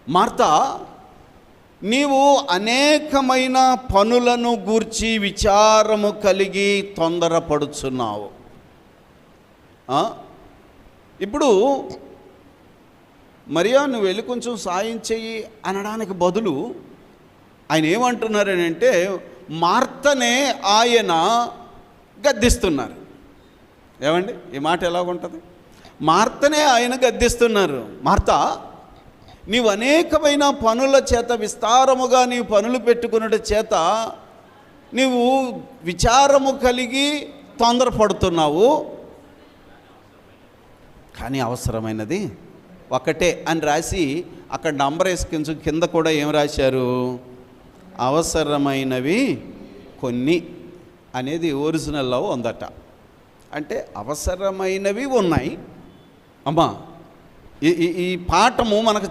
Martha, నీవు అనేకమైన పనులను గూర్చి విచారము కలిగి తొందరపడుచున్నావు. ఇప్పుడు మరియా, నువ్వు వెళ్ళి కొంచెం సాయం చెయ్యి అనడానికి బదులు ఆయన ఏమంటున్నారనంటే, మార్తనే ఆయన గద్దిస్తున్నారు. ఏమండి, ఈ మాట ఎలాగుంటుంది? మార్తనే ఆయన గద్దిస్తున్నారు. మార్తా, నీవు అనేకమైన పనుల చేత, విస్తారముగా నీవు పనులు పెట్టుకున్నట్టు చేత నీవు విచారము కలిగి తొందరపడుతున్నావు. కానీ అవసరమైనది ఒకటే అని రాసి అక్కడ నంబర్ వేసుకొని కింద కూడా ఏం రాశారు? అవసరమైనవి కొన్ని అనేది ఒరిజినల్లో ఉందట. అంటే అవసరమైనవి ఉన్నాయి. అమ్మా, ఈ పాఠము మనకు